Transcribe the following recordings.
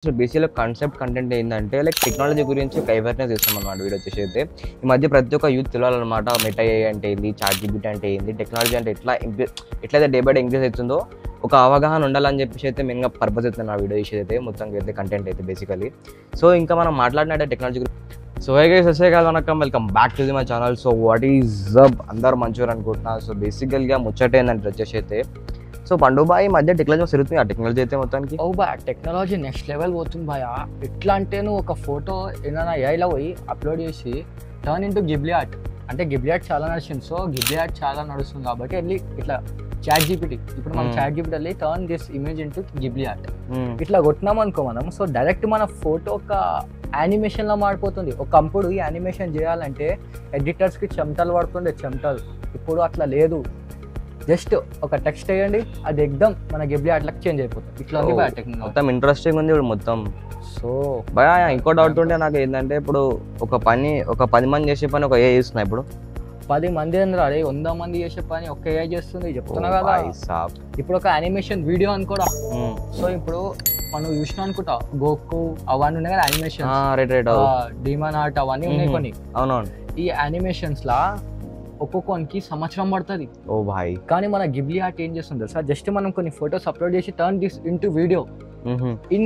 So బేసిక్‌గా concept content ఏందంటే like technology గురించి ఒక అవేర్‌నెస్ ఇస్తామన్నమాట వీడియో వచ్చేసి అయితే. ఈ మధ్య ప్రతి ఒక్క యూత్ తెలవాలన్నమాట మెటా ఏఐ అంటే ఏంది, చాట్‌జీపీటీ అంటే ఏంది, టెక్నాలజీ అంటే ఎట్లయితే డే బై డే ఇంక్రీజ్ అవుతుందో ఒక అవగాహన ఉండాలని చెప్పేసి అయితే మెయిన్‌గా పర్పస్ అయితే నా వీడియో చేసేది అయితే మొత్తంగా అయితే కంటెంట్ అయితే బేసికల్లీ. సో ఇంకా మనం మాట్లాడినట్టే టెక్నాలజీ గురించి. సో హే గైస్ అస్సే వనకం, welcome back to my channel. So what is up, అందరూ మంచివారు అనుకుంటున్నా. సో బేసికల్గా ముచ్చట ఏంటంటే వచ్చేసి అయితే సో పండు బాయ్ ఈ మధ్య టెక్నాలజీ తిరుగుతుంది. ఆ టెక్నాలజీ అయితే మొత్తానికి ఓ బా టెక్నాలజీ నెక్స్ట్ లెవెల్ పోతుంది భయ. ఎట్లా అంటే నువ్వు ఒక ఫోటో ఏదైనా ఏఐలో పోయి అప్లోడ్ చేసి టర్న్ ఇంటూ గిబ్లీ ఆర్ట్ అంటే గిబ్లీ ఆర్ట్ చాలా నడుస్తుంది. సో గిబ్లీ ఆర్ట్ చాలా నడుస్తుంది కాబట్టి వెళ్ళి ఇట్లా చాట్ జీపీటీ, ఇప్పుడు మనం చాట్ జీపీటీ వెళ్ళి turn this image into Ghibli art ఇట్లా కొట్టినాం అనుకో మనం. సో డైరెక్ట్ మన ఫోటో ఒక యానిమేషన్లో మాడిపోతుంది. ఒకప్పుడు ఈ యానిమేషన్ చేయాలంటే ఎడిటర్స్కి చెమటలు పడుతుండే చెమటలు. ఇప్పుడు అట్లా లేదు, జస్ట్ ఒక టెక్స్ట్ వేయండి అది ఎగ్దమ్ మన గిబ్లీ ఆర్ట్లకు చేంజ్ అయిపోతుంది. ఇట్లా ఉంది భయ టెక్నాలజీ, మొత్తం ఇంట్రెస్టింగ్ ఉంది ఇప్పుడు మొత్తం. సో భయ ఇంకో డౌట్ ఉంటే నాకు ఏంటంటే ఇప్పుడు ఒక 10 మంది చేసే పని ఒక ఏ చేస్తున్నా ఇప్పుడు 10 మంది అందరూ అదే 100 మంది చేసే పని ఒక్క ఏఐ చేస్తుంది చెప్తున్నా కదా. ఇప్పుడు ఒక యానిమేషన్ వీడియో అనుకోడా. సో ఇప్పుడు మనం చూసినా అనుకుంటా గోకు అవన్నీ ఉన్నాయి కదా యానిమేషన్, డీమన్ ఆర్ట్ అవన్నీ ఉన్నాయి కొన్ని. అవునవును. ఈ యానిమేషన్స్ లా ఒక్కొక్కనికి సంవత్సరం పడుతుంది. ఓ భాయ్, కానీ మన గిబ్లీ ఆర్ట్ ఏం చేస్తుంది తెలుసా, జస్ట్ మనం కొన్ని ఫొటోస్ అప్లోడ్ చేసి turn this into video in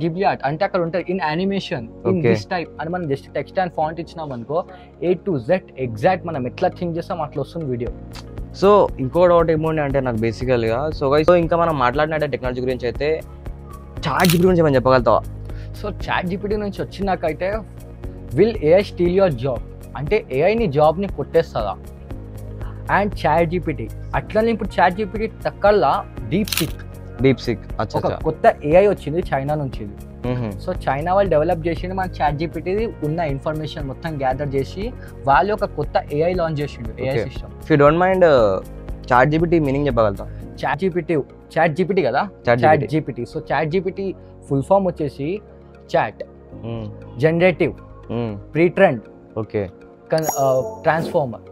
Ghibli art అంటే అక్కడ ఉంటుంది in animation in this type అని మనం జస్ట్ టెక్స్ట్ అండ్ ఫాంట్ ఇచ్చినాం అనుకో A to Z ఎగ్జాక్ట్ మనం ఎట్లా థింక్ చేస్తాం అట్లా వస్తుంది వీడియో. సో ఇంకో డౌట్ ఏమోండి అంటే నాకు బేసికల్గా సో ఇంకా మనం మాట్లాడినట్టే టెక్నాలజీ గురించి అయితే చాట్ జీపీటీ గురించి ఏమైనా చెప్పగలుగుతావా? సో చాట్ జీపీటీ నుంచి వచ్చినాకైతే will AI steal your job అంటే ఏఐని జాబ్ని కొట్టేస్తుందా? అండ్ చాట్ జీపీటీ అట్లనే ఇప్పుడు చాట్ జీపీటీ టక్కల్లా డీప్ సిక్ ఒక కొత్త ఏఐ వచ్చింది చైనా నుంచి. సో చైనా వాళ్ళు డెవలప్ చేసింది మన చాట్ జీపీటీ ఉన్న ఇన్ఫర్మేషన్ మొత్తం గ్యాదర్ చేసి వాళ్ళు ఒక కొత్త ఏఐ లాంచ్ చేసిండు. AI system. If you don't mind ChatGPT meaning చెప్పగలుగుతాం? చాట్ జీపీటీ కదా, ChatGPT. So ChatGPT full form వచ్చేసి chat generative pre trained okay transformer.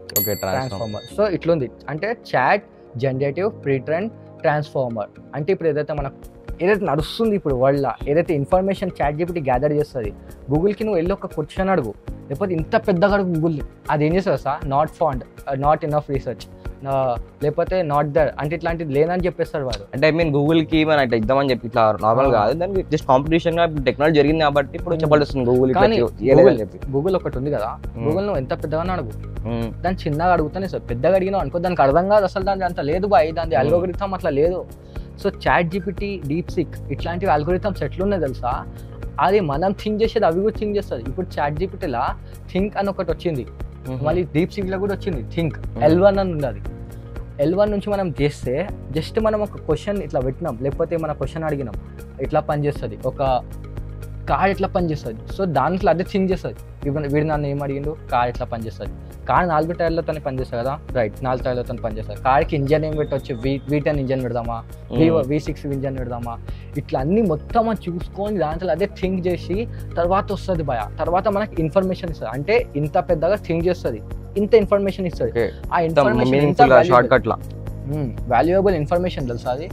So ఇట్లుంది అంటే chat generative pre trained transformer అంటే ఇప్పుడు ఏదైతే నడుస్తుంది ఇప్పుడు వరల్డ్లో ఏదైతే ఇన్ఫర్మేషన్ చాట్ జీపీటీ గ్యాదర్ చేస్తుంది. గూగుల్కి నువ్వు వెళ్ళి ఒక క్వశ్చన్ అడుగు, లేకపోతే ఇంత పెద్దగా అడుగు గూగుల్ని, అది ఏం చేస్తుంది sir not found, not enough research, లేకపోతే నాట్ దర్ అంటే ఇట్లాంటిది లేదని చెప్పేస్తాడు వాడు. అంటే ఐ మీన్ గూగుల్కి మనం ఇట్లా ఇద్దామని చెప్పి ఇట్లా నార్మల్ కాదు, దానికి జస్ట్ కాంపిటీషన్ గా టెక్నాలజీ జరిగింది కాబట్టి ఇప్పుడు చెప్పాల్సింది గూగుల్. గూగుల్ ఒకటి ఉంది కదా, గూగుల్ నువ్వు ఎంత పెద్దగా అడుగు, దాన్ని చిన్నగా అడుగుతానే సార్. పెద్దగా అడిగినావు అనుకో దానికి అర్థం కాదు అసలు, దాని అంత లేదు బాయ్, దాని అల్గోరిథం అట్లా లేదు. So ChatGPT DeepSeek ఇట్లాంటివి అల్గోరిథమ్స్ ఎట్లున్నాయి తెలుసా, అది మనం థింక్ చేసేది అవి కూడా థింక్ చేస్తుంది. ఇప్పుడు చాట్ జీపీటీలా థింక్ అని ఒకటి వచ్చింది, మళ్ళీ డీప్ సిక్ లో కూడా వచ్చింది థింక్ L1 అని ఉంది. L1 నుంచి మనం చేస్తే జస్ట్ మనం ఒక క్వశ్చన్ ఇట్లా పెట్టినాం, లేకపోతే మన క్వశ్చన్ అడిగినాం ఇట్లా పనిచేస్తుంది, ఒక కార్ ఎట్లా పనిచేస్తుంది. సో దాంట్లో అదే థింక్ చేస్తుంది. ఇప్పుడు వీడు నన్ను ఏం అడిగిండు, కార్ ఎట్లా పనిచేస్తుంది, కార్ 4 టైర్లతో పనిచేస్తుంది కదా, రైట్ 4 టైర్లతో పనిచేస్తుంది. కార్కి ఇంజన్ ఏం పెట్టవచ్చు, V10 ఇంజన్ పెడదామా, V6 ఇంజన్ పెడదామా, ఇట్లా అన్ని మొత్తం చూసుకొని దాంట్లో అదే థింక్ చేసి తర్వాత వస్తుంది భయ. తర్వాత మనకి ఇన్ఫర్మేషన్ ఇస్తుంది, అంటే ఇంత పెద్దగా థింక్ చేస్తుంది, ఇంత ఇన్ఫర్మేషన్ ఇస్తుంది. ఆ ఇన్ఫర్మేషన్ వాల్యుయబుల్ ఇన్ఫర్మేషన్ తెలుసా అది.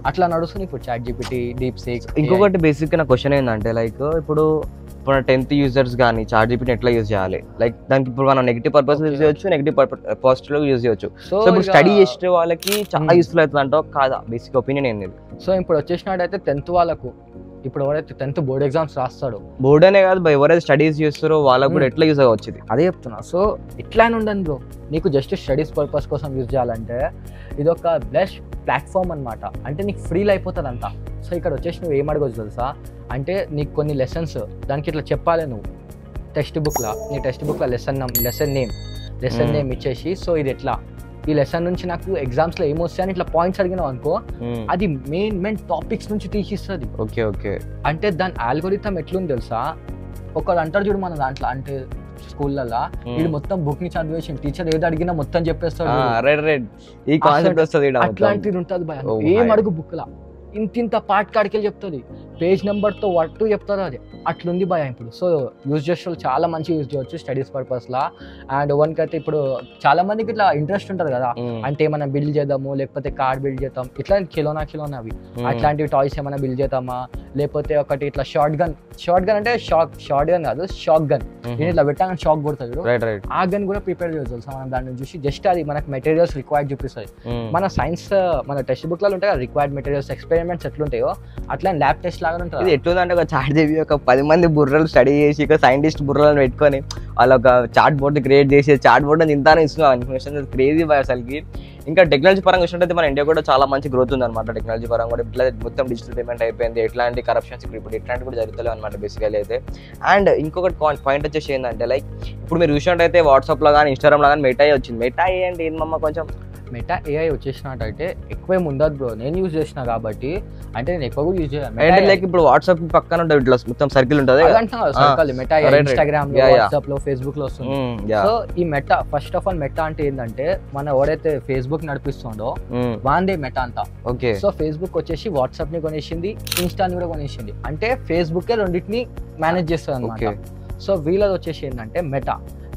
అట్లా నడుస్తుంది ఇప్పుడు చాట్ జీపీటీ డీప్ సిక్. ఇంకొకటి బేసిక్ నా క్వశ్చన్ ఏంటంటే లైక్ ఇప్పుడు 10th యూజర్స్ కానీ చాట్ జీపీటీ ఎట్లా యూజ్ చేయాలి, లైక్ దానికి ఇప్పుడు మనం నెగిటివ్ పర్పస్ యూజ్ చేయొచ్చు, నెగిటివ్ పాజిటివ్ లో యూజ్ చేయొచ్చు. సో ఇప్పుడు స్టడీ చేసే వాళ్ళకి చాలా యూస్ఫుల్ అవుతుంది అంటావు కాదా? బేసిక్ ఒపీనియన్ ఏంది? సో ఇప్పుడు వచ్చేసినట్టయితే 10th వాళ్ళకు, ఇప్పుడు ఎవరైతే 10th బోర్డ్ ఎగ్జామ్స్ రాస్తాడో, బోర్డ్ అనే కాదు ఎవరైతే స్టడీస్ చేస్తారో వాళ్ళకు కూడా ఎట్లా యూజ్ అవ్వచ్చు అదే చెప్తున్నా. సో ఇట్లా ఉండండి బ్రో, నీకు జస్ట్ స్టడీస్ పర్పస్ కోసం యూజ్ చేయాలంటే ఇది ఒక బెస్ట్ ప్లాట్ఫామ్ అనమాట. అంటే నీకు ఫ్రీలో అయిపోతుంది అంతా. సో ఇక్కడ వచ్చేసి నువ్వు ఏం అడగవచ్చు తెలుసా, అంటే నీకు కొన్ని లెసన్స్ దానికి ఇట్లా చెప్పాలి నువ్వు టెక్స్ట్ బుక్లో, నీ టెక్స్ట్ బుక్లో లెసన్ నేమ్ ఇచ్చేసి, సో ఇది ఎట్లా ఈ లెసన్ నుంచి నాకు ఎగ్జామ్స్లో ఏమొస్తాయని ఇట్లా పాయింట్స్ అడిగినావు అనుకో, అది మెయిన్ టాపిక్స్ నుంచి తీసిస్తుంది. Okay okay. అంటే దాని ఆల్గోరిథం ఎట్లుంది తెలుసా, ఒకళ్ళు అంటారు చూడు మన దాంట్లో అంటే స్కూళ్ళల్లో, వీడు మొత్తం బుక్ ని చదివేసి టీచర్ ఏది అడిగినా మొత్తం చెప్పేస్తాడు, అట్లాంటిది ఉంటుంది భయ. ఏం అడుగు బుక్ లా ఇంత పార్ట్ కాడికెళ్ళి చెప్తుంది. పేజ్ నెంబర్తో వర్క్ చెప్తారు అది అట్లుంది భయ ఇప్పుడు. సో యూజ్ చేసే వాళ్ళు చాలా మంచి యూజ్ చేయవచ్చు స్టడీస్ పర్పస్లా. అండ్ వన్కైతే ఇప్పుడు చాలా మందికి ఇట్లా ఇంట్రెస్ట్ ఉంటుంది కదా, అంటే ఏమైనా బిల్డ్ చేద్దాము లేకపోతే కార్ బిల్డ్ చేద్దాం ఇట్లా కిలోనా అవి అట్లాంటివి టాయ్స్ ఏమైనా బిల్డ్ చేద్దామా, లేకపోతే ఒకటి ఇట్లా షార్ట్ గన్ అంటే షార్ట్ గన్ కాదు షాక్ గన్, ఇట్లా పెట్టాలని షాక్ కొడుతుంది ఆ గన్ కూడా ప్రిపేర్ చేయవచ్చు మనం దాన్ని చూసి. జస్ట్ అది మనకు మెటీరియల్స్ రిక్వైర్డ్ చూపిస్తుంది. మన సైన్స్ మన టెక్స్ట్ బుక్ లలో ఉంటాయి రిక్వైర్డ్ మెటీరియల్స్ ఎక్స్పెరిమెంట్స్ ఎట్లుంటాయో అట్లా ల్యాబ్ టెస్ట్ లాగా ఉంటుంది. ఇది ఎట్లుందంటే ఒక చాట్ జీపీ ఒక 10 మంది బుర్రలు స్టడీ చేసి ఒక సైంటిస్ట్ బుర్రలను పెట్టుకొని వాళ్ళు ఒక చాట్ బోర్డ్ క్రియేట్ చేసి చాట్ బోర్డ్ ఇంతానే ఇస్తున్నారు ఇన్ఫర్మేషన్. క్రేజీ బాయ్ అసలుకి. ఇంకా టెక్నాలజీ పరంగా చూసినట్టయితే మన ఇండియా కూడా చాలా మంచి గ్రోత్ ఉంది అనమాట. టెక్నాలజీ పరంగా కూడా ఇట్లా మొత్తం డిజిటల్ పేమెంట్ అయిపోయింది, ఎట్లాంటి కరప్షన్స్ ఇప్పుడు ఇట్లాంటి కూడా జరుగుతలేవు అనమాట బేసికలీ అయితే. అండ్ ఇంకొకటి పాయింట్ వచ్చేసి ఏంటంటే లైక్ ఇప్పుడు మీరు చూసినట్టయితే వాట్సాప్లో కానీ ఇన్స్టాగ్రామ్లో కానీ మెటా వచ్చింది. మెటా అంటే ఏంటమ్మా కొంచెం మెటా ఏఐ వచ్చేసినట్టయితే ఎక్కువేం ఉండదు బ్రో, నేను యూజ్ చేసిన కాబట్టి అంటే నేను ఎక్కువ యూజ్ చేయాలి. అంటే లైక్ ఇప్పుడు వాట్సాప్ పక్కన ఉంటుంది ఇట్లా మొత్తం సర్కిల్ ఉంటుంది సర్కిల్ మెటా ఇన్స్టాగ్రామ్ లో వాట్సాప్ లో ఫేస్బుక్ లో వస్తుంది. సో ఈ meta first of all meta అంటే ఏంటంటే మన ఎవడైతే ఫేస్బుక్ నడిపిస్తుండో వాందే మెటా అంతా. ఓకే సో ఫేస్బుక్ వచ్చేసి వాట్సాప్ ని కొనేసింది, ఇన్స్టాని కూడా కొనేసింది. అంటే ఫేస్బుక్ రెండింటిని మేనేజ్ చేస్తుంది అనమాట. సో వీళ్ళది వచ్చేసి ఏంటంటే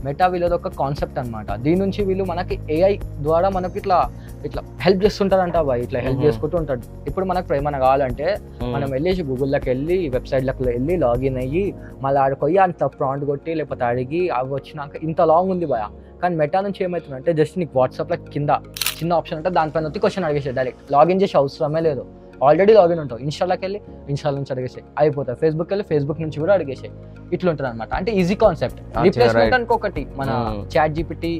మెటా వీళ్ళది ఒక కాన్సెప్ట్ అనమాట. దీని నుంచి వీళ్ళు మనకి ఏఐ ద్వారా మనకి ఇట్లా హెల్ప్ చేస్తుంటారంట బాయ్, ఇట్లా హెల్ప్ చేసుకుంటూ ఉంటాడు. ఇప్పుడు మనకు ఏమైనా కావాలంటే మనం వెళ్ళేసి గూగుల్లోకి వెళ్ళి వెబ్సైట్లకు వెళ్ళి లాగిన్ అయ్యి మళ్ళీ ఆడిపోయి అంత ప్రాంట్ కొట్టి లేకపోతే అడిగి అవి వచ్చినాక ఇంత లాంగ్ ఉంది బాయ్. కానీ మెటా నుంచి ఏమవుతుందంటే జస్ట్ నీకు వాట్సాప్లో కింద చిన్న ఆప్షన్ ఉంటుంది, దానిపైన వచ్చి క్వశ్చన్ అడిగేసాడు డైరెక్ట్. లాగిన్ చేసే అవసరమే లేదు, ఆల్రెడీ లాగిన్ ఉంటావు. ఇన్స్టాలోకి వెళ్ళి ఇన్స్టాల్ నుంచి అడిగేసాయి అయిపోతాయి, ఫేస్బుక్ వెళ్ళి ఫేస్బుక్ నుంచి కూడా అడిగేసాయి. ఇట్లా ఉంటుంది అనమాట. అంటే ఈజీ కాన్సెప్ట్. రీప్లేస్మెంట్ అనుకోకటి మన చాట్ జీపీటీ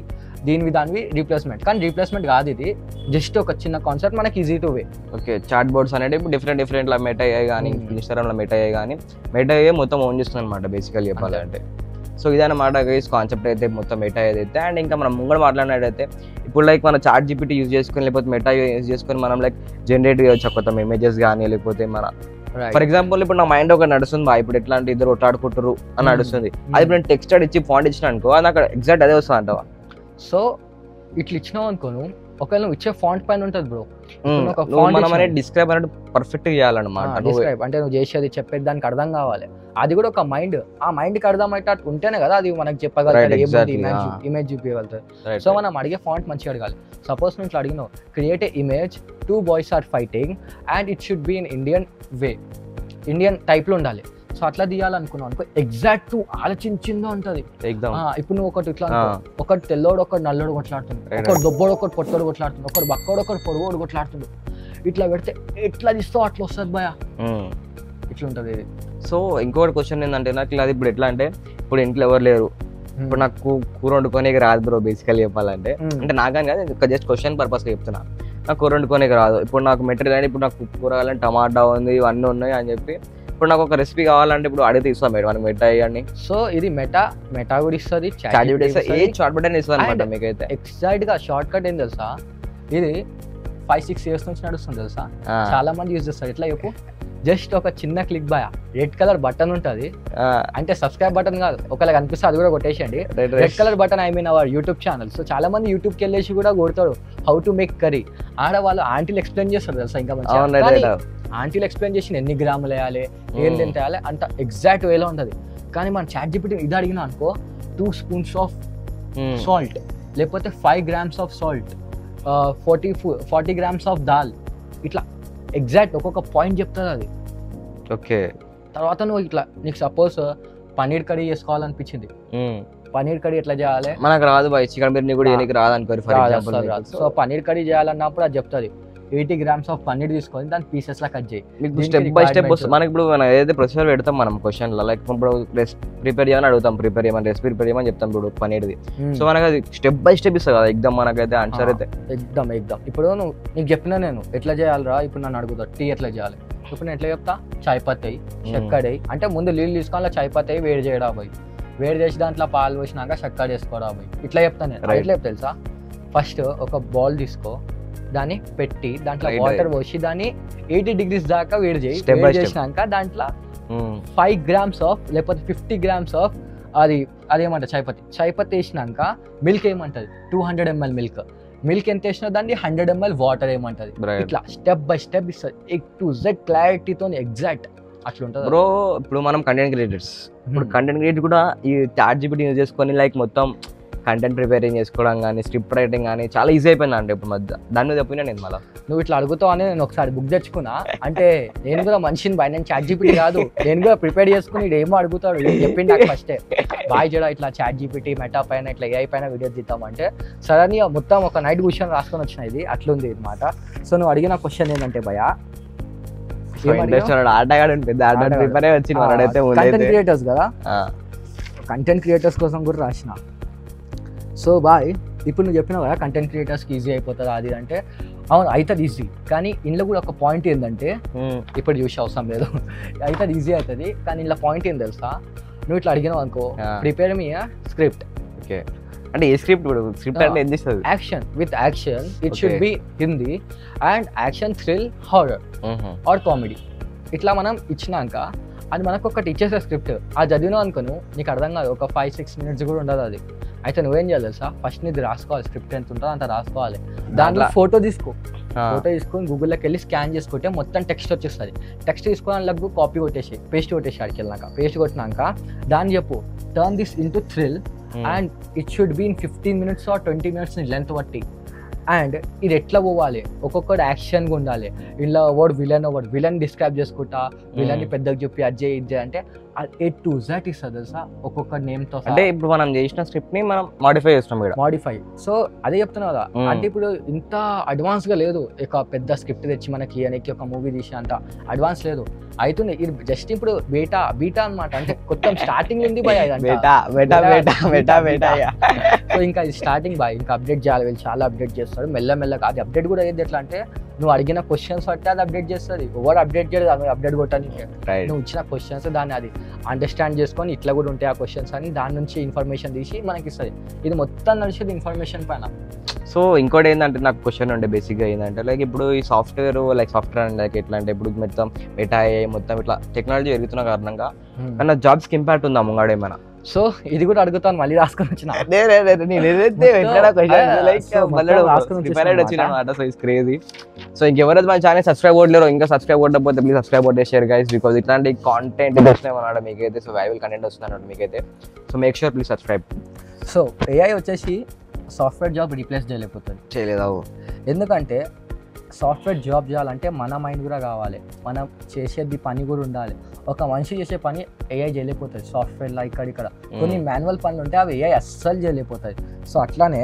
దానివి రీప్లేస్మెంట్, కానీ రీప్లేస్మెంట్ కాదు ఇది, జస్ట్ ఒక చిన్న కాన్సెప్ట్ మనకి easy to way. Okay chatbots అనేది ఇప్పుడు డిఫరెంట్ లా మెటా ఏఐ కానీ ఇన్స్టాగ్రామ్లో మెటా ఏఐ కానీ మెటా ఏఐ మొత్తం ఓన్ చేస్తుంది అనమాట బేసికల్ చెప్పాలంటే. సో ఇదన్నమాట గైస్ కాన్సెప్ట్ అయితే మొత్తం మెటా ఏదైతే. అండ్ ఇంకా మనం ముంగడ మాట్లాడినట్టయితే ఇప్పుడు లైక్ మన చాట్ జీపీటీ యూజ్ చేసుకొని లేకపోతే మెటా యూజ్ చేసుకొని మనం లైక్ జనరేట్ చేయవచ్చు కొత్త ఇమేజెస్ కానీ లేకపోతే మన ఫర్ ఎగ్జాంపుల్ ఇప్పుడు నా మైండ్ ఒక నడుస్తుంది బా, ఇప్పుడు ఎట్లా అంటే ఇద్దరు కొట్లాడుకుంటారు అని నడుస్తుంది, అది ఇప్పుడు నేను టెక్స్ట్ ఇచ్చి ఫాంట్ ఇచ్చిన అనుకో అది అక్కడ ఎగ్జాక్ట్ అదే వస్తుంది అంటావా. సో ఇట్లా ఇచ్చినావు అనుకోను ఒకవేళ నువ్వు ఇచ్చే ఫాంట్ పైన ఉంటుంది బ్రో, మనం అనేది డిస్క్రైబ్ అనేది పర్ఫెక్ట్ చేయాలన్నమాట. డిస్క్రైబ్ అంటే నువ్వు చేసేది చెప్పేది దానికి అర్థం కావాలి, అది కూడా ఒక మైండ్, ఆ మైండ్కి అర్థం అయితే ఉంటేనే కదా అది మనకి చెప్పగలుగుతుంది, ఇమేజ్ చూపించగలుగుతుంది. సో మనం అడిగే ఫాంట్ మంచిగా అడగాలి. సపోజ్ నువ్వు ఇట్లా అడిగినావు create a image 2 boys are fighting and it should be in Indian way, Indian టైప్లో ఉండాలి. సో అట్లా తీయాలనుకున్నావు అనుకో ఎగ్జాక్ట్ ఆలోచించిందో ఉంటుంది. ఇప్పుడు నువ్వు ఒకటి ఇట్లా ఒకటి తెల్లోడు ఒకటి నల్లోడు కొట్లాడుతుంది, ఒకటి దొబ్బోడు ఒకటి పొట్టోడు కొట్లాడుతుంది, ఒకటి బక్కోడు ఒకటి పొడుగోడు కొట్లాడుతుంది. ఇట్లా పెడితే ఎట్లా తీస్తావు అట్లా వస్తుంది భయ, ఇట్లా ఉంటుంది. సో ఇంకొకటి క్వశ్చన్ ఏంటంటే నాకు అది ఇప్పుడు ఎట్లా అంటే ఇప్పుడు ఇంట్లో ఎవరు లేరు, ఇప్పుడు నాకు కూర వండుకోనికి రాదు బ్రో బేసికల్ చెప్పాలంటే, అంటే నాకని కాదు జస్ట్ క్వశ్చన్ పర్పస్గా చెప్తున్నా. నాకు కూర వండుకోనికి రాదు, ఇప్పుడు నాకు మెటీరియల్ అంటే ఇప్పుడు నాకు కూర కావాలంటే టమాటా ఉంది ఇవన్నీ ఉన్నాయి అని చెప్పి ఇప్పుడు నాకు ఒక రెసిపీ కావాలంటే ఇప్పుడు అడిగితే ఇస్తాం మేడం మనకి మెటా ఇవన్నీ. సో ఇది మెటా కూడా ఇస్తుంది, ఏ షార్ట్ కట్ ఇస్తుంది అనమాట మీకైతే. ఎగ్జాక్ట్ గా షార్ట్ కట్ ఏం తెలుసా, ఇది 5-6 years నుంచి నడుస్తుంది తెలుసా, చాలా మంది యూజ్ చేస్తారు. ఎట్లా చెప్పు, జస్ట్ ఒక చిన్న click boy, red colour button ఉంటుంది, అంటే సబ్స్క్రైబ్ బటన్ కాదు, ఒకవేళ కనిపిస్తే అది కూడా కొట్టేసేయండి. Red colour button I mean our YouTube channel. So చాలా మంది యూట్యూబ్కి వెళ్ళేసి కూడా కొడతారు హౌ టు మేక్ కర్రీ. ఆడవాళ్ళు ఆంటీలు ఎక్స్ప్లెయిన్ చేస్తారు తెలుసా, ఇంకా మంచిగా ఆంటీలు ఎక్స్ప్లెయిన్ చేసి ఎన్ని గ్రాములు వేయాలి ఏం ఎంత వేయాలి అంత ఎగ్జాక్ట్ వేలో ఉంటుంది. కానీ మనం చాట్ జీపీటీ ఇది అడిగినా అనుకో 2 spoons ఆఫ్ సాల్ట్, లేకపోతే 5 grams of salt, 40 grams of dal, ఇట్లా ఎగ్జాక్ట్ ఒక్కొక్క పాయింట్ చెప్తుంది అది. ఓకే తర్వాత నువ్వు ఇట్లా నీకు సపోజ్ పన్నీర్ కర్రీ చేసుకోవాలనిపించింది, పన్నీర్ కర్రీ ఎట్లా చేయాలి మనకు రాదు బాయ్, చికెన్ బిర్యానీ కూడా ఏనికి రాదు అనుకోరు for example. So paneer curry చేయాలన్నప్పుడు అది చెప్తుంది 80 grams ఆఫ్ పన్నీర్ తీసుకొని దాన్ని పీసెస్ లా కట్ చేయి. స్టెప్ బై స్టెప్ మనకి ఇప్పుడు మనం ఏదైతే ప్రొసీజర్ పెడతాం మనం క్వశ్చన్ లో, లైక్ ఇప్పుడు ప్రిపేర్ చేయమని అడుగుతాం, ప్రిపేర్ చేయమని రెసిపీ ప్రిపేర్ చేయమని చెప్తాం ఇప్పుడు పన్నీర్ది. సో మనకి అది స్టెప్ బై స్టెప్ ఇస్తుంది కదా ఎగ్దమ్ మనకైతే ఆన్సర్ అయితే ఎగ్దమ్. ఇప్పుడు నువ్వు నీకు చెప్పినా నేను ఎట్లా చేయాలరా, ఇప్పుడు నన్ను అడుగుతా టీ ఎట్లా చేయాలి, ఇప్పుడు నేను ఎట్లా చెప్తా చాయ్ పత్తి చక్కెర అంటే ముందు నీళ్ళు తీసుకోవాలి, చాయ్ పత్తి వేడి చేయడా పోయి, వేడి చేసి దాంట్లో పాలు పోసినాక చక్కెర చేసుకోరా పోయి, ఇట్లా చెప్తాను నేను. ఎట్లా చెప్తా తెలుసా, ఫస్ట్ ఒక బౌల్ తీసుకో, దాన్ని పెట్టి దాంట్లో వాటర్ పోసి దాన్ని 80 degrees దాకా వేడి చేయి, వేడి చేసినాక దాంట్లో 5 grams ఆఫ్ లేకపోతే 50 grams ఆఫ్ అదేమంట చాయ్ పత్తి వేసినాక మిల్క్ ఏమంటది 200 ml మిల్క్ ఎంత వేసినా దాన్ని 100 ml వాటర్ ఏమంటది. ఇట్లా స్టెప్ బై స్టెప్ ఇస్తుంది A to Z క్లారిటీతో ఎగ్జాక్ట్. అట్లుంటుంది బ్రో. ఇప్పుడు మనం కంటెంట్ క్రియేటర్స్, ఇప్పుడు కంటెంట్ క్రియేటర్ కూడా ఈ చాట్ జీపీటీ యూజ్ చేసుకొని లైక్ మొత్తం కంటెంట్ ప్రిపేరింగ్ చేసుకోవడం కానీ స్క్రిప్ట్ రైటింగ్ కానీ చాలా ఈజీ అయిపోయింది అంటే ఇప్పుడు మధ్య. దాని మీద ఒపీనియన్ నేను మళ్ళీ నువ్వు ఇట్లా అడుగుతావు అని నేను ఒకసారి బుక్ తెచ్చుకున్నా. అంటే నేను కూడా మనిషిని బాయ్, నేను చాట్ జీపీటీ కాదు, నేను కూడా ప్రిపేర్ చేసుకుని ఏమో అడుగుతాడు. చెప్పింది నాకు ఫస్టే, బాయ్ జడ ఇట్లా చాట్ జీపీటీ మెటా పైన ఇట్లా ఏఐ పైన వీడియోస్ తీద్దామంటే సడన్లీ మొత్తం ఒక నైట్ క్వశ్చన్ రాసుకొని వచ్చిన ఇది అట్లుంది అనమాట. సో నువ్వు అడిగిన క్వశ్చన్ ఏంటంటే భయ, కంటెంట్ క్రియేటర్స్ కదా, కంటెంట్ క్రియేటర్స్ కోసం కూడా రాసిన. సో బాయ్ ఇప్పుడు నువ్వు చెప్పినావు కదా కంటెంట్ క్రియేటర్స్కి ఈజీ అయిపోతుంది అది అంటే, అవును అవుతుంది ఈజీ. కానీ ఇందులో కూడా ఒక పాయింట్ ఏంటంటే, ఇప్పుడు చూసే అవసరం లేదు, అవుతుంది ఈజీ అవుతుంది. కానీ ఇందులో పాయింట్ ఏం తెలుసా, నువ్వు ఇట్లా అడిగినావు అనుకో, ప్రిపేర్ మీ స్క్రిప్ట్. ఓకే, అంటే ఏ స్క్రిప్ట్? స్క్రిప్ట్ అంటే ఏం చేస్తుంది? Action with action, it should be Hindi and action, thrill, horror or comedy. ఇట్లా మనం ఇచ్చినాక అది మనకు ఒకటి ఇచ్చేసే స్క్రిప్ట్, అది చదివినావు అనుకోను నీకు అర్థం కాదు, ఒక 5-6 minutes కూడా ఉండదు అది. అయితే నువ్వేం చేయాలి తెలుసా, ఫస్ట్ నీది రాసుకోవాలి, స్క్రిప్ట్ ఎంత ఉంటుందో అంత రాసుకోవాలి. దాంట్లో ఫోటో తీసుకొని గూగుల్లోకి వెళ్ళి స్కాన్ చేసుకుంటే మొత్తం టెక్స్ట్ వచ్చేస్తుంది. టెక్స్ట్ తీసుకోవడానికి కాపీ కొట్టేసి పేస్ట్ కొట్టేసి ఆడికి వెళ్ళినాక, పేస్ట్ కొట్టినాక దాన్ని చెప్పు, turn this into thrill and it should be in 15 minutes or 20 minutes ని లెంత్ బట్టి. అండ్ ఇది ఎట్లా పోవాలి, ఒక్కొక్కటి యాక్షన్గా ఉండాలి. ఇలా వాడు విలన్ డిస్క్రైబ్ చేసుకుంటా, విలన్ని పెద్దగా చెప్పి అజ్జే ఇజ్జే అంటే A to Z ఇస్తుంది తెలుసా, ఒక్కొక్క నేమ్తో. అంటే ఇప్పుడు మనం చేసిన స్క్రిప్ట్ ని మనం మాడిఫై చేస్తాం, మాడిఫై. సో అదే చెప్తున్నా కదా, అంటే ఇప్పుడు ఇంత అడ్వాన్స్ గా లేదు, ఒక పెద్ద స్క్రిప్ట్ తెచ్చి మనకి అనేకి ఒక మూవీ తీసి అంత అడ్వాన్స్ లేదు. అవుతుంది ఇది జస్ట్ ఇప్పుడు బీటా అనమాట, అంటే కొత్త స్టార్టింగ్ ఉంది బాయ్. సో ఇంకా ఇది స్టార్టింగ్ బాయ్, ఇంకా అప్డేట్ చేయాలి, వీళ్ళు చాలా అప్డేట్ చేస్తారు మెల్లమెల్లగా. అది అప్డేట్ కూడా అయ్యేది ఎట్లా అంటే, నువ్వు అడిగిన క్వశ్చన్స్ బట్టి అది అప్డేట్ చేస్తుంది. ఎవరు అప్డేట్ చేయలేదు, నువ్వు అప్డేట్ కొట్టడానికి. నువ్వు ఇచ్చిన క్వశ్చన్స్ దాన్ని అది అండర్స్టాండ్ చేసుకొని ఇట్లా కూడా ఉంటాయి ఆ క్వశ్చన్స్ అని, దాని నుంచి ఇన్ఫర్మేషన్ తీసి మనకి ఇస్తుంది. ఇది మొత్తం నడిచేది ఇన్ఫర్మేషన్ పైన. సో ఇంకోటి ఏంటంటే నాకు క్వశ్చన్ ఉండే బేసిక్గా ఏంటంటే, లైక్ ఇప్పుడు ఈ సాఫ్ట్వేర్ అండ్ లైక్ ఎట్లా అంటే, ఇప్పుడు మొత్తం మెటా మొత్తం ఇట్లా టెక్నాలజీ పెరుగుతున్న కారణంగా కానీ జాబ్స్కి ఇంపాక్ట్ ఉందా ముంగాడేమైనా? సో ఇది కూడా అడుగుతాను, మళ్ళీ రాసుకొని వచ్చిన. సో ఇంకెవరైతే మన ఛానల్ సబ్స్క్రైబ్ కొట్టలేరు, ఇంకా సబ్స్క్రైబ్ కొట్టకపోతే ప్లీజ్ సబ్స్క్రైబ్ కొట్టేసారు గైస్, బికాజ్ ఇట్లాంటి కాంటెంట్ వస్తున్నాయి అన్నమాట మీకైతే. సో వైవల్ కంటెంట్ వస్తున్నాడు మీకైతే, so make sure please subscribe. So AI వచ్చేసి సాఫ్ట్వేర్ జాబ్ రీప్లేస్ చేయలేదా? ఎందుకంటే సాఫ్ట్వేర్ జాబ్ చేయాలంటే మన మైండ్ కూడా కావాలి, మనం చేసేది పని కూడా ఉండాలి. ఒక మనిషి చేసే పని ఏఐ చేయలేకపోతుంది సాఫ్ట్వేర్లో. ఇక్కడ కొన్ని మాన్యువల్ పనులు ఉంటాయి, అవి ఏఐ అస్సలు చేయలేకపోతుంది. సో అట్లానే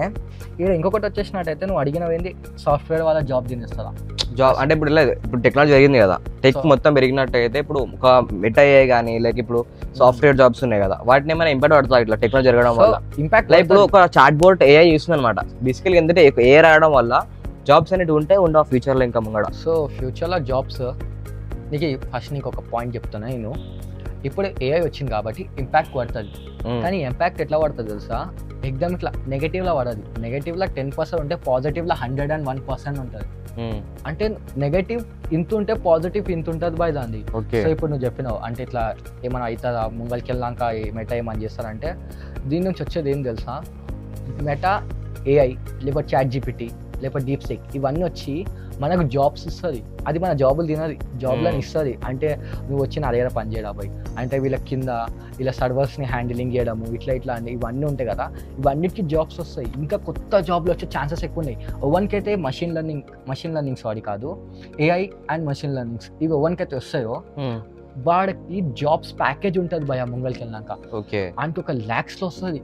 ఇక్కడ ఇంకొకటి వచ్చేసినట్టయితే, నువ్వు అడిగినవేంది సాఫ్ట్వేర్ వాళ్ళ జాబ్ తినేస్తుందా? జాబ్ అంటే ఇప్పుడు లేదు, ఇప్పుడు టెక్నాలజీ పెరిగింది కదా, టెక్ మొత్తం పెరిగినట్టయితే ఇప్పుడు ఒక మెటా ఏఐ కానీ లైక్ ఇప్పుడు సాఫ్ట్వేర్ జాబ్స్ ఉన్నాయి కదా, వాటిని ఏమైనా ఇంపాక్ట్ పడుతుంది ఇట్లా టెక్నాలజీ జరగడం వల్ల? ఇంపాక్ట్ లైక్ ఇప్పుడు ఒక చాట్ బోట్ ఏఐ యూస్తుంది అనమాట బేసికల్గా. ఎందుకంటే ఏఐ రావడం వల్ల జాబ్స్ అనేవి ఉండవు ఫ్యూచర్లో ఇంకా ముంగడ. సో ఫ్యూచర్లో జాబ్స్ నీకు ఒక పాయింట్ చెప్తున్నా నేను. ఇప్పుడు ఏఐ వచ్చింది కాబట్టి ఇంపాక్ట్ పడుతుంది, కానీ ఇంపాక్ట్ ఎట్లా పడుతుంది తెలుసా, ఎగ్జామ్ ఇట్లా నెగటివ్లో పడదు. నెగటివ్లో 10% ఉంటే పాజిటివ్లో 101% ఉంటుంది. అంటే నెగటివ్ ఇంత ఉంటే పాజిటివ్ ఇంత ఉంటుంది బాయ్ దాన్ని. సో ఇప్పుడు నువ్వు చెప్పినావు అంటే ఇట్లా ఏమైనా అవుతుందా ముంగల్కి వెళ్ళాక మెటా ఏమని చేస్తారంటే, దీని నుంచి వచ్చేది ఏం తెలుసా, మెటా ఏఐ లేకపోతే చాట్ జీపీటీ లేకపోతే డీప్ సీక్ ఇవన్నీ వచ్చి మనకు జాబ్స్ ఇస్తుంది. అది మన జాబులు తినది, జాబ్లను ఇస్తుంది. అంటే నువ్వు వచ్చి నా దగ్గర పని చేయడం పోయి అంటే వీళ్ళ కింద ఇలా సర్వర్స్ని హ్యాండిలింగ్ చేయడము ఇట్లా అంటే ఇవన్నీ ఉంటాయి కదా, ఇవన్నిటికీ జాబ్స్ వస్తాయి. ఇంకా కొత్త జాబ్లు వచ్చే ఛాన్సెస్ ఎక్కువ ఉన్నాయి. ఎవరికైతే మషిన్ లెర్నింగ్ సారీ కాదు ఏఐ అండ్ మషిన్ లెర్నింగ్స్ ఇవి ఎవరికైతే వస్తాయో వాడికి జాబ్స్ ప్యాకేజ్ ఉంటుంది భయ ముంగల్కి వెళ్ళినాక. అంటే ఒక lakhs లో వస్తుంది.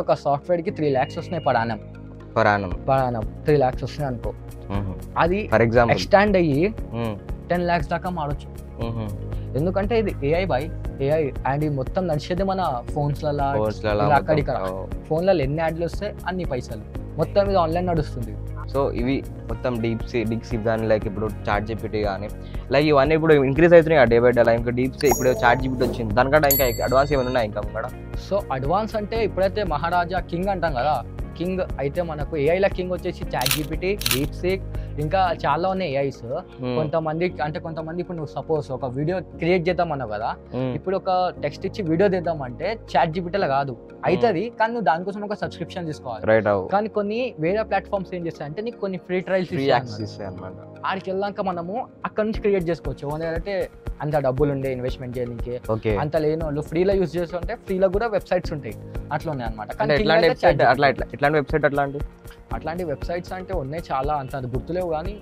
ఒక సాఫ్ట్వేర్ కి 3 lakhs వస్తున్నాయి పర్ యానం 3 lakhs వస్తున్నాయి అనుకో. అది ఫర్ ఎగ్జాంపుల్ ఎక్స్టాండ్ అయ్యి 10 lakhs దాకా మారొచ్చు. ఎందుకంటే ఇది ఏఐ అండ్ ఇది మొత్తం నడిచేది మన ఫోన్స్లలో అక్కడిక్కడ. ఫోన్లలో ఎన్ని యాడ్లు వస్తాయి అన్ని పైసలు, మొత్తం ఇది ఆన్లైన్ నడుస్తుంది. సో ఇవి మొత్తం డీప్ సీక్ కానీ లైక్ ఇప్పుడు చాట్ జీపీటీ కానీ లైక్ ఇవన్నీ ఇప్పుడు ఇంక్రీజ్ అవుతున్నాయి డే బై డే. ఇంకా డీప్ సీక్ ఇప్పుడు చాట్ జీపీటీ వచ్చింది, దానికంటే ఇంకా అడ్వాన్స్ ఏమైనా ఉన్నాయి ఇంకా కూడా. సో అడ్వాన్స్ అంటే ఇప్పుడైతే మహారాజా కింగ్ అంటాం కదా, కింగ్ అయితే మనకు ఏఐల కింగ్ వచ్చేసి చాట్ జీపీటీ, డీప్ సీక్, ఇంకా చాలా ఉన్నాయి ఏఐస్. కొంతమంది ఇప్పుడు నువ్వు సపోజ్ ఒక వీడియో క్రియేట్ చేద్దాం అన్నావు కదా, ఇప్పుడు ఒక టెక్స్ట్ ఇచ్చి వీడియో తీద్దామంటే చాట్ జీపీటీలో కాదు అవుతుంది, కానీ నువ్వు దానికోసం ఒక సబ్స్క్రిప్షన్ తీసుకోవాలి. కానీ కొన్ని వేరే ప్లాట్ఫామ్స్ ఏం చేస్తాయంటే నీకు కొన్ని ఫ్రీ ట్రయల్స్ అన్నమాట. ఆడికి వెళ్ళాక మనము అక్కడ నుంచి క్రియేట్ చేసుకోవచ్చు. అంటే అంత డబ్బులు ఉండే ఇన్వెస్ట్మెంట్ చేయడానికి అంత లేని వాళ్ళు ఫ్రీలో యూజ్ చేస్తుంటే ఫ్రీలో కూడా వెబ్సైట్స్ ఉంటాయి అట్లా ఉన్నాయి అనమాట. అట్లాంటి వెబ్సైట్స్ అంటే ఉన్నాయి చాలా, అంత గుర్తులేవు కానీ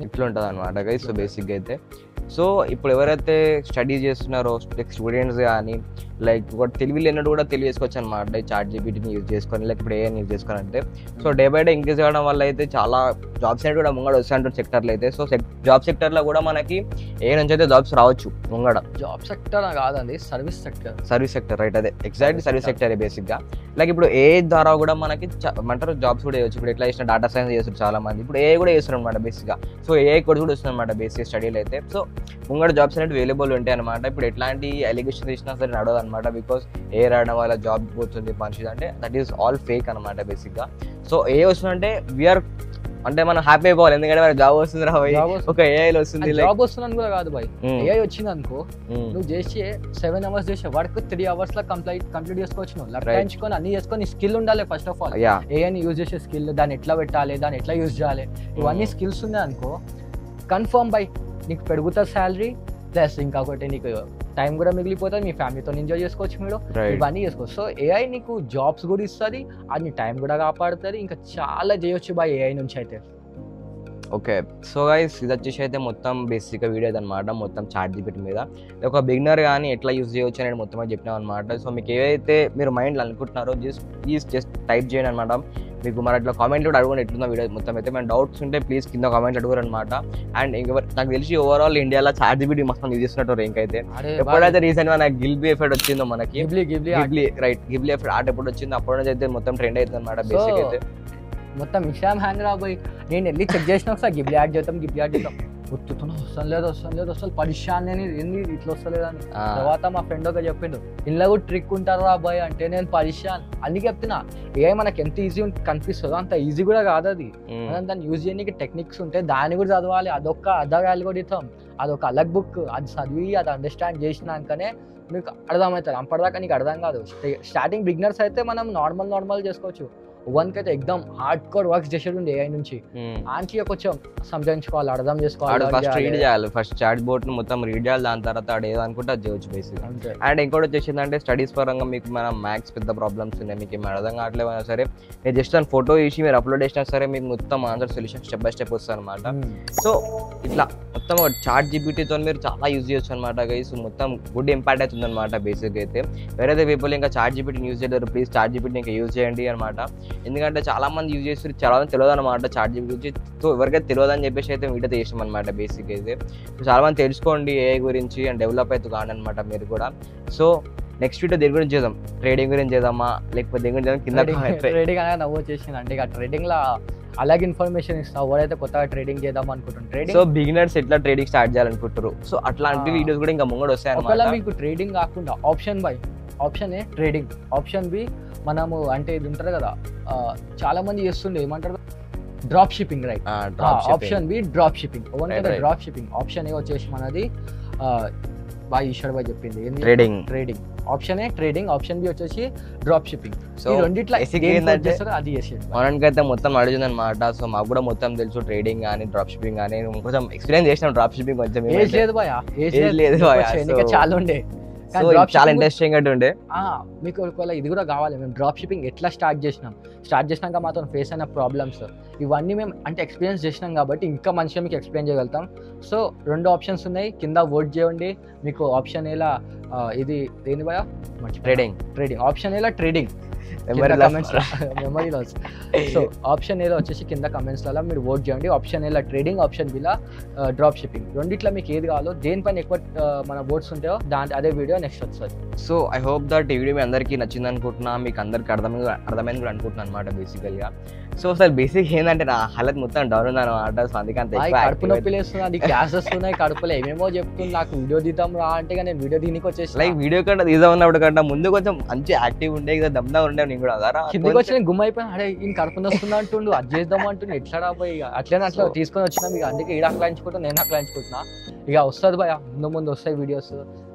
ఇట్లా ఉంటుంది అనమాట గైస్. సో బేసిక్గా అయితే సో ఇప్పుడు ఎవరైతే స్టడీ చేస్తున్నారో స్టూడెంట్స్ కానీ లైక్ ఒకటి తెలివి లేనట్టు కూడా తెలియసుకోవచ్చు అనమాట చాట్ జీపీటీని యూజ్ చేసుకొని, లేక ఇప్పుడు ఏఐని యూజ్ చేసుకోవాలంటే. So day by day increase అవ్వడం వల్ల అయితే చాలా జాబ్స్ అనేవి కూడా ముంగడ వస్తాయంటారు సెక్టర్లో అయితే. సో జాబ్ సెక్టర్లో కూడా మనకి ఏ నుంచి అయితే జాబ్స్ రావచ్చు ముంగడ. జాబ్ సెక్టర్ కాదండి, సర్వీస్ సెక్టర్ రైట్, అదే ఎగ్జాక్ట్లీ సర్వీస్ సెక్టర్ బేసిక్గా. లైక్ ఇప్పుడు ఏ ద్వారా కూడా మనకి ఏమంటారు జాబ్స్ కూడా చేయవచ్చు. ఇప్పుడు ఎట్లా చేసిన డేటా సైన్స్ చేస్తారు చాలా మంది, ఇప్పుడు ఏ కూడా చేస్తారు అనమాట బేసిక్గా. సో ఏ కోర్స్ కూడా వస్తుంది అనమాట బేసిక్ స్టడీలు అయితే. సో ముంగడ జాబ్స్ అనేవి అవైలబుల్ ఉంటాయి అనమాట. ఇప్పుడు ఎట్లాంటి అలిగేషన్ ఇచ్చినా సరే నడవదు అనమాట, బికాస్ ఏ రావడం వల్ల జాబ్ పోతుంది మనిషి అంటే దట్ ఈస్ ఆల్ ఫేక్ అనమాట బేసిక్గా. సో ఏ వస్తుందంటే వీఆర్ అంటే మనం హ్యాపీ అయిపోవాలి, ఎందుకంటే మనకి జాబ్ వస్తుంది రా భయ్, ఒక ఏఐలో వస్తుంది. జాబ్ వస్తుందని కూడా కాదు భయ్, ఏఐ వచ్చింది అనుకో నువ్వు చేసి 7 hours చేసే వర్క్ 3 hours లో కంప్లీట్ చేసుకోవచ్చు. నువ్వు లెక్కించుకొని అన్ని చేసుకొని స్కిల్ ఉండాలి ఫస్ట్ ఆఫ్ ఆల్. ఏఐని యూజ్ చేసే స్కిల్, దాన్ని ఎట్లా పెట్టాలి, దాన్ని ఎట్లా యూజ్ చేయాలి, ఇవన్నీ స్కిల్స్ ఉన్నాయి అనుకో కన్ఫర్మ్ బై నీకు పెరుగుతుంది శాలరీ, ప్లస్ ఇంకొకటి నీకు టైం కూడా మిగిలిపోతుంది, మీ ఫ్యామిలీతో ఎంజాయ్ చేసుకోవచ్చు మీరు, ఇవన్నీ చేసుకోవచ్చు. సో ఏఐ నీకు జాబ్స్ కూడా ఇస్తుంది, అది టైం కూడా కాపాడుతుంది, ఇంకా చాలా చేయొచ్చు బై ఏఐ నుంచి అయితే. ఓకే, సో గైస్ ఇది వచ్చేసి అయితే మొత్తం బేసిక్గా వీడియో అనమాట, మొత్తం చాట్ జీపీటీ మీద. ఒక బిగినర్ కానీ ఎట్లా యూజ్ చేయవచ్చు అనేది మొత్తం చెప్పినాం అనమాట. సో మీకు ఏవైతే మీరు మైండ్లో అనుకుంటున్నారో జస్ట్ టైప్ చేయండి అనమాట. మీకు మరి అట్లా కామెంట్ కూడా అడగండి ఎట్లుందో వీడియో మొత్తం అయితే. మన డౌట్స్ ఉంటే ప్లీజ్ కింద కామెంట్ అడుగురు అనమాట. అండ్ ఇంకెవరు నాకు తెలిసి ఓవరాల్ ఇండియాలో చాట్ జీపీటీ మొత్తం యూజ్ చేస్తున్నట్టు ఇంకైతే ఎప్పుడైతే రీసెంట్గా నాకు గిల్బీ ఎఫెక్ట్ వచ్చిందో మనకి, గిబ్లీ ఎఫెక్ట్ ఆర్ట్ ఎప్పుడు వచ్చిందో అప్పటి నుంచి అయితే మొత్తం ట్రెండ్ అవుతుంది అనమాట బేసిక్ అయితే. మొత్తం ఇన్స్టాగ్రామ్ హ్యాంగ్ రాబోయి నేను వెళ్ళి చెక్ చేసిన ఒకసారి గిబ్లీ యాడ్ చేద్దాం వస్తున్నా వస్తాను లేదు అసలు పరిశాన్ అని ఏంది ఇట్లా వస్తలేదని. తర్వాత మా ఫ్రెండ్ ఒక చెప్పిండు ఇంట్లో కూడా ట్రిక్ ఉంటారు రాబోయ్ అంటే నేను పరిశాన్ అందుకే చెప్తున్నా. ఏ మనకి ఎంత ఈజీ కనిపిస్తుందో అంత ఈజీ కూడా కాదు అది. మనం దాన్ని యూజ్ చేయడానికి టెక్నిక్స్ ఉంటే దాన్ని కూడా చదవాలి. అదొక అదర్ అల్గోరిథం, అదొక అలగ్ బుక్, అది చదివి అది అండర్స్టాండ్ చేసినాకనే మీకు అర్థమవుతుంది. అప్పటిదాకా నీకు అర్థం కాదు. స్టార్టింగ్ బిగినర్స్ అయితే మనం నార్మల్ చేసుకోవచ్చు. వన్కి అయితే ఎగ్జామ్ హార్డ్ కోర్ వర్క్స్ చేసేది ఉంది ఏఐ నుంచి. ఆంటీ కొంచెం సంజాయించుకోవాలి, అర్థం చేసుకోవాలి, ఫస్ట్ రీడ్ చేయాలి, ఫస్ట్ చాట్ బోర్డ్ ని మొత్తం రీడ్ చేయాలి, దాని తర్వాత ఆడ ఏదో అనుకుంటే అది చేయొచ్చు బేసిక్. అండ్ ఇంకోటి వచ్చేసిందంటే స్టడీస్ పరంగా మీకు మన మ్యాథ్స్ పెద్ద ప్రాబ్లమ్స్ ఉన్నాయి, మీకు ఏమి అర్థం కావట్లేదు సరే మీరు జస్ట్ దాని ఫోటో తీసి మీరు అప్లోడ్ చేసినా సరే మీకు మొత్తం answer solution step by step వస్తుంది అనమాట. సో ఇట్లా మొత్తం చాట్ జీపీటీతో మీరు చాలా యూజ్ చేయొచ్చు అనమాట గైస్. మొత్తం గుడ్ ఇంపాక్ట్ అవుతుంది అనమాట బేసిక్ అయితే. వేరైతే పీపుల్ ఇంకా చాట్ జీపీటీని యూజ్ చేయలేరు, ప్లీజ్ చాట్ జీపీటీని ఇంకా యూజ్ చేయండి అనమాట. ఎందుకంటే చాలా మంది యూజ్ చేస్తారు, చాలా మంది తెలియదు అనమాట చాట్ జీపీటీ గురించి. సో ఎవరికైతే తెలియదు అని చెప్పేసి అయితే వీడియో చేసాం అనమాట బేసిక్ అయితే. చాలా మంది తెలుసుకోండి ఏఐ గురించి అండ్ డెవలప్ అవుతూ కాండి అనమాట మీరు కూడా. సో నెక్స్ట్ వీడియో దేని గురించి చేద్దాం, ట్రేడింగ్ గురించి చేద్దామా లేకపోతే దేని గురించి కింద ట్రేడింగ్ అనేది నవ్వు వచ్చేసింది. అంటే ఇక ట్రేడింగ్ లో అలాగే ఇన్ఫర్మేషన్ ఇస్తావు, ఎవరైతే కొత్తగా ట్రేడింగ్ చేద్దాం అనుకుంటున్నారు, సో బిగినర్స్ ఎట్లా ట్రేడింగ్ స్టార్ట్ చేయాలనుకుంటారు, సో అట్లాంటి వీడియోస్ కూడా ఇంకా ముంగడు వస్తాయి అనమాట. మీకు ట్రేడింగ్ కాకుండా option by, option A trading, option B మనము అంటే ఇది ఉంటారు కదా చాలా మంది చేస్తుండే ఏమంటారు drop shipping, right? Option B drop shipping. Drop shipping. Option A వచ్చేసి మనది బాయ్ ఈశ్వర్ బాయ్ చెప్పింది trading. Option A trading, option B వచ్చేసి డ్రాప్ షిప్పింగ్. సో రెండిట్లో అది మనకైతే మొత్తం అడిగింది అనమాట. సో మాకు కూడా మొత్తం తెలుసు ట్రేడింగ్ కానీ డ్రాప్ షిప్పింగ్ కానీ, కొంచెం ఎక్స్పీరియన్స్ చేసినాం డ్రాప్ షిప్పింగ్ కొంచెం. లేదు బాయ్, చాలా ఉండే, చాలా ఇంట్రెస్టింగ్ గా ఉండే. మీకు ఒకవేళ ఇది కూడా కావాలి, మేము డ్రాప్ షిప్పింగ్ ఎట్లా స్టార్ట్ చేసినాక మాత్రం ఫేస్ అయిన ప్రాబ్లమ్స్ ఇవన్నీ మేము అంటే ఎక్స్పీరియన్స్ చేసినాం కాబట్టి ఇంకా మంచిగా మీకు ఎక్స్ప్లెయిన్ చేయగలుగుతాం. సో 2 ఆప్షన్స్ ఉన్నాయి, కింద ఓట్ చేయండి. మీకు ఆప్షన్ ఎలా ఇది ఏంది భయ? ట్రేడింగ్. ఆప్షన్ ఎలా trading, memory loss. So option ఏలో వచ్చేసి కింద కమెంట్స్ లలో మీరు ఓట్ చేయండి. ఆప్షన్ ఏలా ట్రేడింగ్, ఆప్షన్ బిలా డ్రాప్ షిప్పింగ్. రెండిట్లో మీకు ఏది కావాలో, దేనిపైన ఎక్కువ మన ఓట్స్ ఉంటాయో అదే వీడియో నెక్స్ట్ వస్తుంది. సో ఐ హోప్ దట్ ఈ వీడియో మీ అందరికీ నచ్చింది అనుకుంటున్నా, మీకు అందరికి అర్థమైంది కూడా అనుకుంటున్నాను అనమాట బేసికల్గా. సో అసలు బేసిక్ ఏంటంటే ఏంటంటే నా హెల్త్ మొత్తం డౌన్ ఉంది అనమాట. సో అందుకే అంత ఎక్కువ కడుపు నొప్పి లేస్తుంది, గ్యాస్ వస్తున్నాయి కడుపులో, ఏమేమో చెప్తుంది. నాకు వీడియో తీద్దాం రా అంటే నేను వీడియో దీనికి వచ్చేసి లైక్ వీడియో కంటే తీసా ఉన్నప్పుడు కంటే ముందు కొంచెం మంచి యాక్టివ్ ఉండే కదా, దమ్దా ఉండే నేను కూడా అదారా కిందకి వచ్చి నేను గుమ్మ అయిపోయినా. అడే ఈయన కడుపు వస్తుంది అంటుండు, అది చేద్దాం అంటుండు, ఎట్లా రాబోయే ఇక అట్లనే అట్లా తీసుకొని వచ్చినాం. ఇక అందుకే ఈడ అక్లాయించుకుంటా, నేను అక్లాయించుకుంటున్నా. ఇక వస్తుంది భయ, ముందు వస్తాయి వీడియోస్,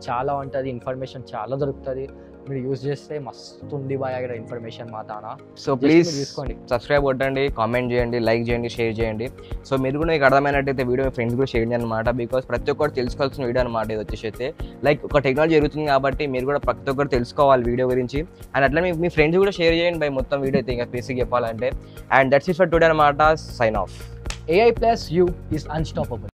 చాలా ఉంటుంది, ఇన్ఫర్మేషన్ చాలా దొరుకుతుంది. మీరు యూజ్ చేస్తే మస్తు ఉంది భయ ఇక్కడ ఇన్ఫర్మేషన్ మా దానా. సో ప్లీజ్ తీసుకోండి, సబ్స్క్రైబ్ కొట్టండి, కామెంట్ చేయండి, లైక్ చేయండి, షేర్ చేయండి. సో మీరు కూడా మీకు అర్థమైనట్టయితే వీడియో మీ ఫ్రెండ్స్ కూడా షేర్ చేయండి అనమాట. బికాస్ ప్రతి ఒక్కరు తెలుసుకోవాల్సిన వీడియో అనమాట ఇది వచ్చేసి అయితే. లైక్ ఒక టెక్నాలజీ జరుగుతుంది కాబట్టి మీరు కూడా ప్రతి ఒక్కరు తెలుసుకోవాలి వీడియో గురించి. అండ్ అట్లా మీ ఫ్రెండ్స్ కూడా షేర్ చేయండి బై మొత్తం వీడియో అయితే ఇంకా బేసిక్ చెప్పాలంటే. And that's it for today అనమాట. Sign off. AI plus you is unstoppable.